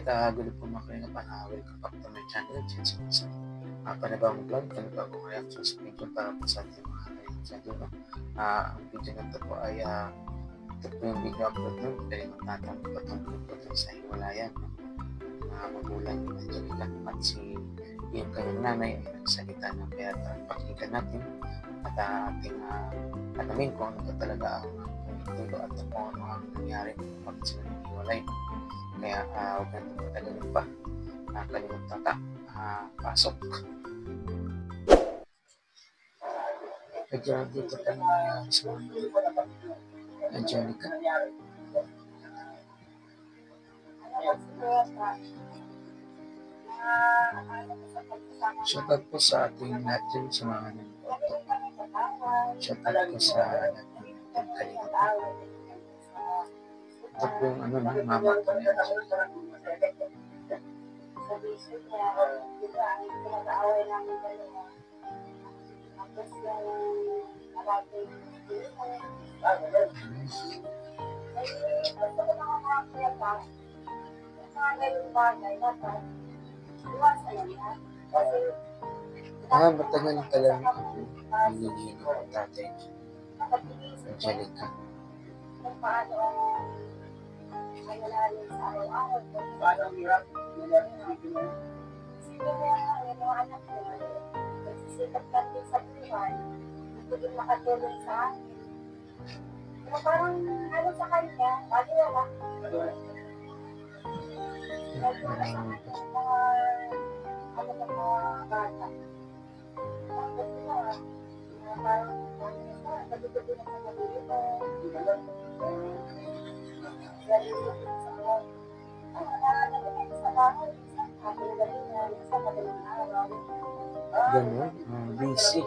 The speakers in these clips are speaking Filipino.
gulo po mga kalingap, welcome back to my channel, Jensen Masan. Panibagong vlog, panibagong reaction sa video para po sa ating mga kalingap sa dulo. Ang video na ito po ay ito po yung video upload nun, kalingap natin patungkol po sa hiwalayan ng mga magulang ni Angelica at si yung kanyang nanay ay nagsalita ng kaya pakinggan natin at ating alamin kung ano talaga ang dulo at kung ano ang nangyari kung sila naghiwalay. Kaya huwag natin matagalin pa. Kalimutan ka. Pasok. Kaya dito tayo nangyayari sa Angelica. Shoutout po sa ating natin sa mga nanonood. Shoutout po sa natin kalimutan. Ito po yung mama ko ni Angelica. Matagal talaga ako nililinig ng tatay Angelica. Paano ang hirap? Sino mo yung anak mo? Nagsisikap natin sa buhay. Hindi din makatulong sa akin. Pero parang sa kanya, lagi na lang. Lagi na lang mga bata. Tapos na, parang nagtutuloy na sa mabuhay mo. Ganun, busy.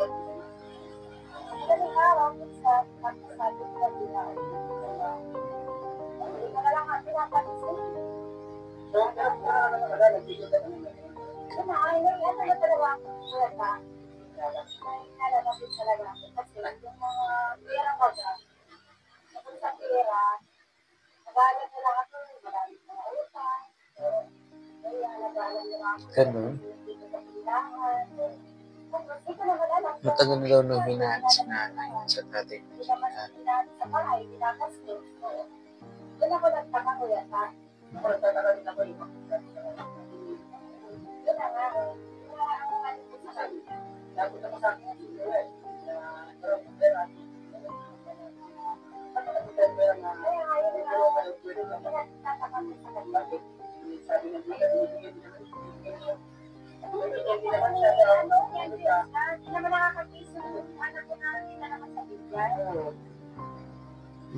Ganun. Matagal na daw nung hinaan si nanay sa tatay na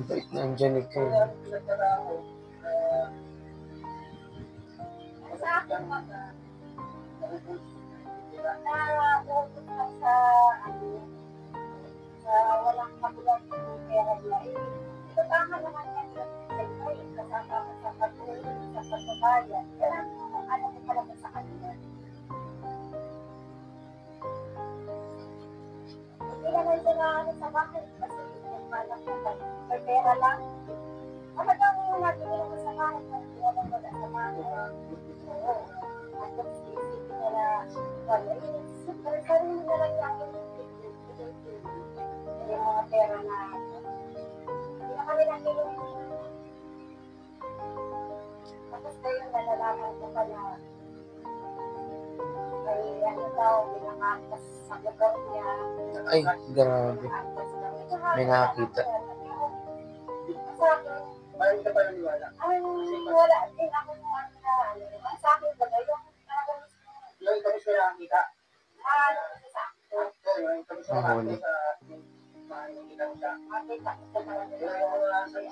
ang bait na Angelica. Walang magulang yung pera niya. Ito tama naman yan. Kasama sa patuloy, sa pagbabayan. Kaya ano ko talaga sa kanila. Hindi naman sila sa bahay. Kasi yung anak ko may pera lang. Talagang nabigyan ko sa bahay. Hindi naman wala sa bahay. Oo. At kung isipin nila, wala. Sarili na lang yung yung mga pera na hindi na kami nakiling. Tapos na yung nalalaman ko pa na may daw, pinakakas sa lugar niya. Ay, grabe. May nakakita. Sa akin, Parang ka pa naniwala. wala din ako na sa akin ba yung Yung kami sila nakakita. Yung kami sila Mahuli. nakakita sa makikita mo siya. Yung mga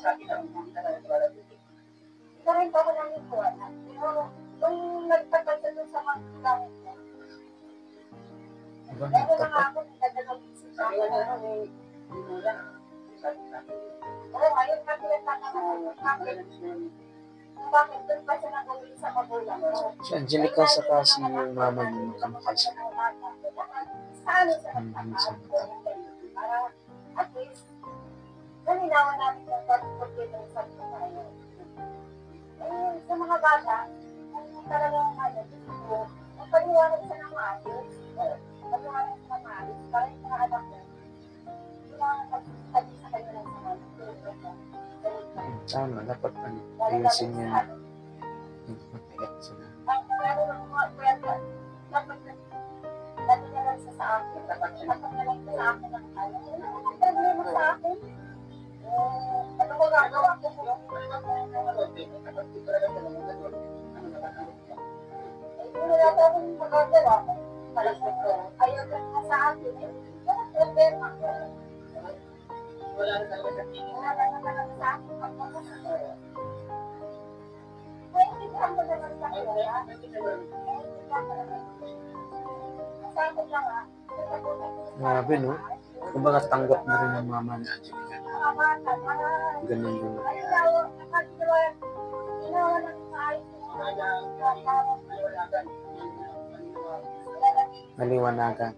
sa akin ang makikita na naniwala. Ito rin pa ko naniniwala. Pero kung nagtagal sa doon sa mga gamit ko, Diba, meron na nga nagtapat? ako nagdadalang isip sa Sabi akin. nga na, hindi mo lang. Sabi sa akin. Oo, ngayon kasi nagtatanong bakit doon pa siya nagawin sa magulang ko. Si Angelica sa kasi yung mama niya magkamakal sila. Saan sa nagtatanong? Para at least, nalinawan natin yung pagpapagpapagpapag sa tayo. Sa mga bata, kung talagang ano, gusto, magpaliwanag siya ng maayos. Magpaliwanag siya ng maayos. Para yung mga anak mo, hindi lang magsabi sa kanya ng sama. Tama, dapat ayusin niya. Matiyak sila. Pero mga kwenta, dapat dati na lang siya sa akin. Dapat na lang siya sa akin ng ano. Ano ang problema sa akin? Ano ko gagawa ko kung hindi na natin akong magagawa. Ayaw ka sa akin. Ano ang problema? Wala na talaga sa tingin. Wala na talaga sa akin. Naiintindihan mo naman sa akin, ha? Naiintindihan mo naman. Sa akin lang, ha? Grabe, no? Kumbaga tanggap na rin ng mama ni Angelica. Mga bata, mga... Ganun din. Ginawa ng maayos yung mga Maliwanagan.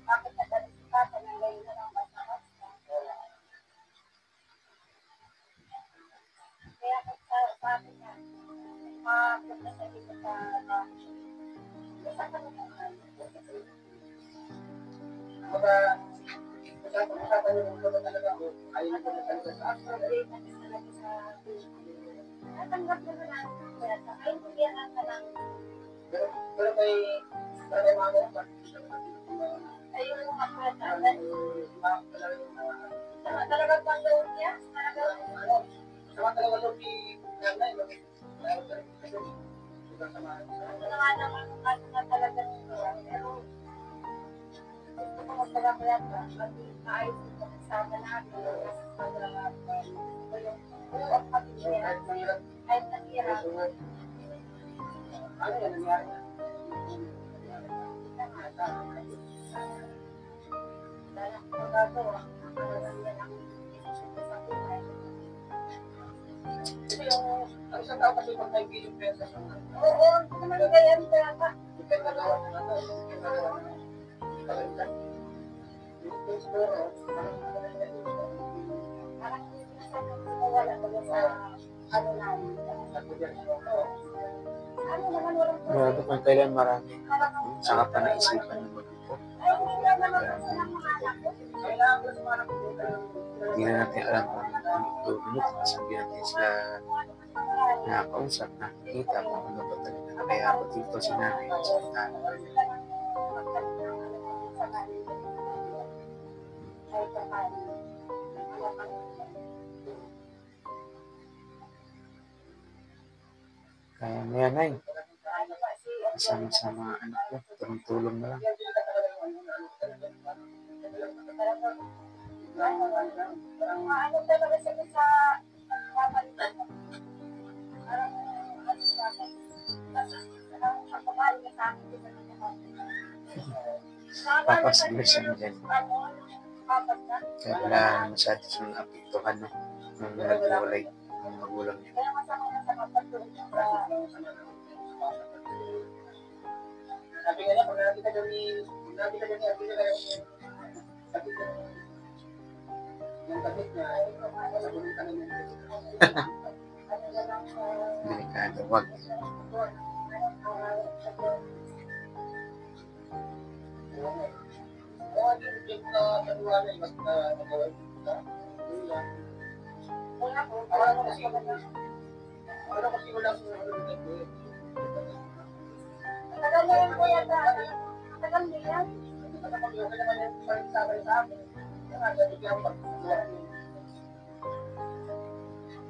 bakit nagalit si Papa na ngayon na lang basta-basta. Kaya sabi niya, punta sa dito sa isa ka naman. Mga usapan yung mga talaga ako, ayaw ko na talaga sa akin. Natanggap naman ang pera. Ay, hindi yan ang talang. Pero may mga Ayun yung mga pera. Talagang panggawin niya. sama talaga loob ni nanay. Ano nga naman kung ano nga talagang pero gusto ko magpagkakaya kasi maayos yung kasama natin yung buong pamilya kahit nangyarap Ano yan nangyari? dahil ang magagawa ang yan ang desisyon ko sa buhay. Ito yung ang isang tao kasi pag may bilyung pesa sa mga Oo, hindi naman ganyan kaya ka. nagawa ng ano, kalagdag. Yung siguro, Parang hindi na sa wala talaga sa ano namin. Ano naman walang Grabe kung kailan marami. Saka pa naisipan ng magupo. ay hindi na naman sila mga anak ko. kailangan ko sa mga nakikita Hindi na natin alam kung ano 2 minutes. Sabi natin sila nakakausap, nakikita kung ano ba talaga. Kaya ako dito si nanay ang salita. Kaya may anay. Sama-sama anak ko. Tulong-tulong na lang. Ano talaga sila sa pamalitan. Parang ang pamahal niya sa akin dito sa Papas blessing dyan. papas na. Kaya wala masyado siyang apektuhan no? Nung nag-uulay ng magulang niya. Kaya masama na sa kapatid sa Sabi nga niya, pag nakita niya ni Abby na yung kapit niya, nabulitan na niya. Delikado. Wag. Kung ano yung trip na naniwala yung mas na nagawa kita, yun lang. Ano kasi wala sa mga ano nito eh. Tagal na yan kuya sa tagal na yan. Ano kung yung naman yung pagsabay sa akin, yung nga, sabi ko yung pagkukuha niya.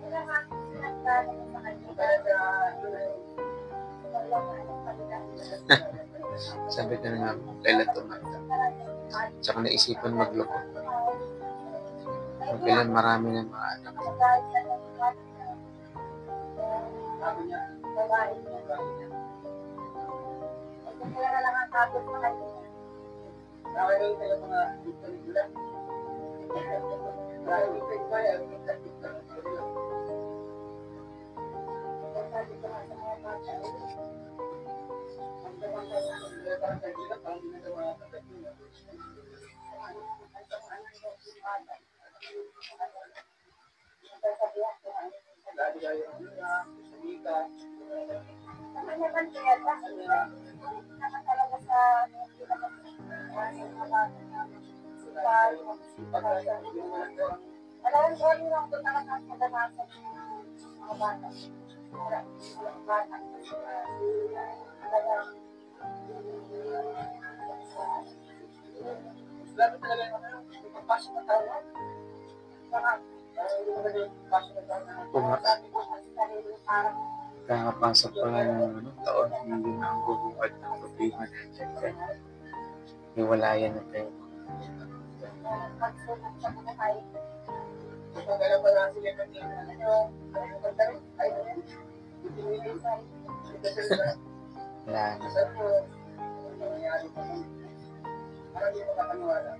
Sila nga nagdala sa kanya. Kaya sa yun ay, Wala na ang kanilang. Sabi ko na nga, kailan tumanda. Tsaka naisipan magloko. Kung kailan marami ng mga anak. sabi niya, Babae niya. Kung pera lang ang tapos mo kayo. nakakaroon kayo mga pelikula. Dahil yung pelikula, yung pelikula. Sabi ko nga sa mga bata, Parang kagila, parang ginagawa sa pelikula. sasabihan ko, Lagi tayo ng luna, sa Mika. Naman naman kaya kasi naman talaga sa alam ko rin lang kung talagang kadalasan ng mga bata. Mga bata. Grabe talaga yung pagpasok na tayo. Kakapasok pa lang ng taon, hindi na ang bumuhat ng problema natin. Hiwalayan na kayo. Magkala pa na sila ng Wala na. Parang di makakaniwala.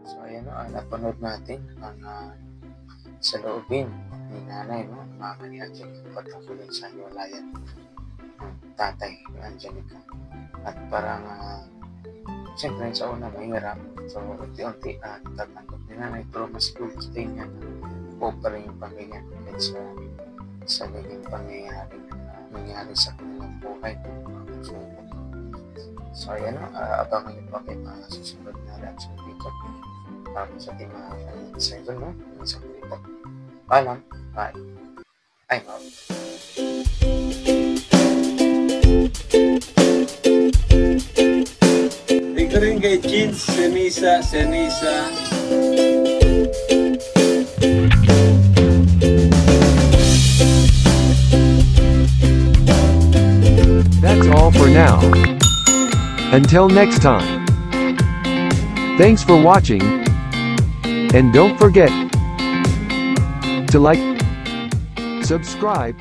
So ayan o, napanood natin ang sa loobin ni nanay, no? Mga kaniyakit patungkulin sa hiwalayan ng tatay ni Angelica. At parang siyempre sa una mahirap, so unti-unti tatanggap ni nanay, pero mas gusto niya na buo pa rin yung pamilya kahit sa naging pangyayari na nangyari sa kanilang buhay. So ayan o, abangan niyo pa kayo mga susunod na reaction dito para sa ating mga cyber, no? Sa dito. Paalam. Bye. I'm out. Ito rin kay Jeans, Senisa. That's all for now. Until next time. Thanks for watching. And don't forget to like, subscribe,